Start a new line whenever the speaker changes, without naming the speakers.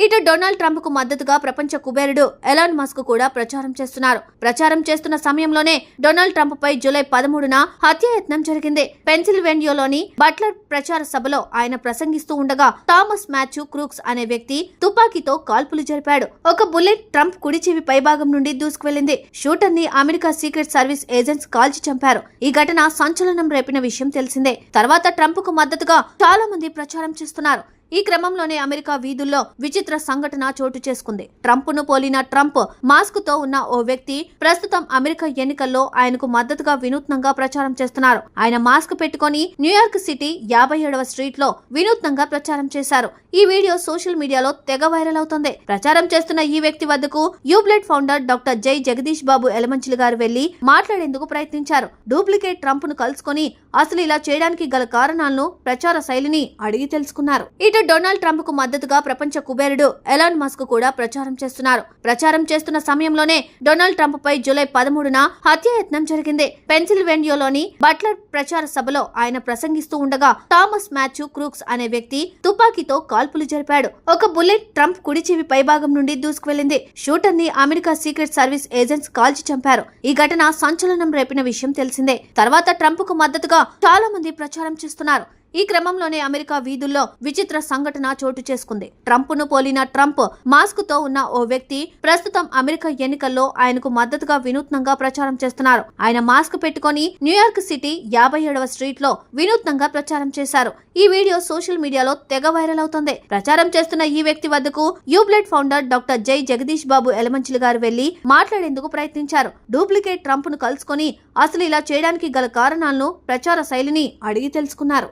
ఇటు Donald Trump కు మద్దతుగా ప్రపంచ కుబేరుడు ఎలాన్ మస్క్ కూడా ప్రచారం చేస్తున్నారు. ప్రచారం చేస్తున్న సమయంలోనే డొనాల్డ్ ట్రంప్ పై జూలై 13న హత్యాయత్నం జరిగింది. పెన్సిల్వేనియాలోని బట్లర్ ప్రచార సభలో ఆయన ప్రసంగిస్తూ ఉండగా థామస్ మాథ్యూ క్రూక్స్ అనే వ్యక్తి తుపాకీతో కాల్పులు జరిపాడు. ఒక బుల్లెట్ ట్రంప్ కుడి చెవి పైభాగం నుండి దూసుకువెళ్లింది. షూటర్ ని అమెరికా సీక్రెట్ సర్వీస్ ఏజెంట్స్ కాల్చి చంపారు. ఈ ఘటన సంచలనం రేపిన విషయం తెలిసిందే. తర్వాత ట్రంప్ కు మద్దతుగా చాలా మంది ప్రచారం చేస్తున్నారు. ఈ క్రమంలోనే అమెరికా వీధుల్లో విచిత్ర సంఘటన చోటు చేసుకుంది. ట్రంప్ ను పోలిన ట్రంప్ మాస్క్ తో ఉన్న ఓ వ్యక్తి ప్రస్తుతం అమెరికా ఎన్నికల్లో ఆయనకు మద్దతుగా వినూత్నంగా ప్రచారం చేస్తున్నారు. ఆయన మాస్క్ పెట్టుకుని న్యూయార్క్ సిటీ 57వ స్ట్రీట్ లో వినూత్నంగా ప్రచారం చేశారు. ఈ వీడియో సోషల్ మీడియాలో తెగ వైరల్ అవుతుంది. ప్రచారం చేస్తున్న ఈ వ్యక్తి వద్దకు యూబ్లెట్ ఫౌండర్ డాక్టర్ జై జగదీష్ బాబు ఎలమంచిలి గారు వెళ్లి మాట్లాడేందుకు ప్రయత్నించారు. డూప్లికేట్ ట్రంప్ ను కలుసుకుని అసలు ఇలా చేయడానికి గల కారణాలను, ప్రచార శైలిని అడిగి తెలుసుకున్నారు. ఇటు డొనాల్డ్ ట్రంప్ కు మద్దతుగా ప్రపంచ కుబేరుడు ఎలాన్ మస్క్ కూడా ప్రచారం చేస్తున్నారు. ప్రచారం చేస్తున్న సమయంలోనే డొనాల్డ్ ట్రంప్ పై జూలై 13న హత్యాయత్నం జరిగింది. పెన్సిల్వేనియాలోని బట్లర్ ప్రచార సభలో ఆయన ప్రసంగిస్తూ ఉండగా థామస్ మాథ్యూ క్రూక్స్ అనే వ్యక్తి తుపాకీతో కాల్పులు జరిపాడు. ఒక బుల్లెట్ ట్రంప్ కుడి చెవి పైభాగం నుండి దూసుకువెళ్లింది. షూటర్ ని అమెరికా సీక్రెట్ సర్వీస్ ఏజెంట్స్ కాల్చి చంపారు. ఈ ఘటన సంచలనం రేపిన విషయం తెలిసిందే. తర్వాత ట్రంప్ కు మద్దతుగా చాలా మంది ప్రచారం చేస్తున్నారు. ఈ క్రమంలోనే అమెరికా వీధుల్లో విచిత్ర సంఘటన చోటు చేసుకుంది. ట్రంప్ ను పోలిన ట్రంప్ మాస్క్ తో ఉన్న ఓ వ్యక్తి ప్రస్తుతం అమెరికా ఎన్నికల్లో ఆయనకు మద్దతుగా వినూత్నంగా ప్రచారం చేస్తున్నారు. ఆయన మాస్క్ పెట్టుకుని న్యూయార్క్ సిటీ 57వ స్ట్రీట్ లో వినూత్నంగా ప్రచారం చేశారు. ఈ వీడియో సోషల్ మీడియాలో తెగ వైరల్ అవుతుంది. ప్రచారం చేస్తున్న ఈ వ్యక్తి వద్దకు యూబ్లెట్ ఫౌండర్ డాక్టర్ జై జగదీష్ బాబు ఎలమంచిలి గారు వెళ్లి మాట్లాడేందుకు ప్రయత్నించారు. డూప్లికేట్ ట్రంప్ ను కలుసుకుని అసలు ఇలా చేయడానికి గల కారణాలను, ప్రచార శైలిని అడిగి తెలుసుకున్నారు.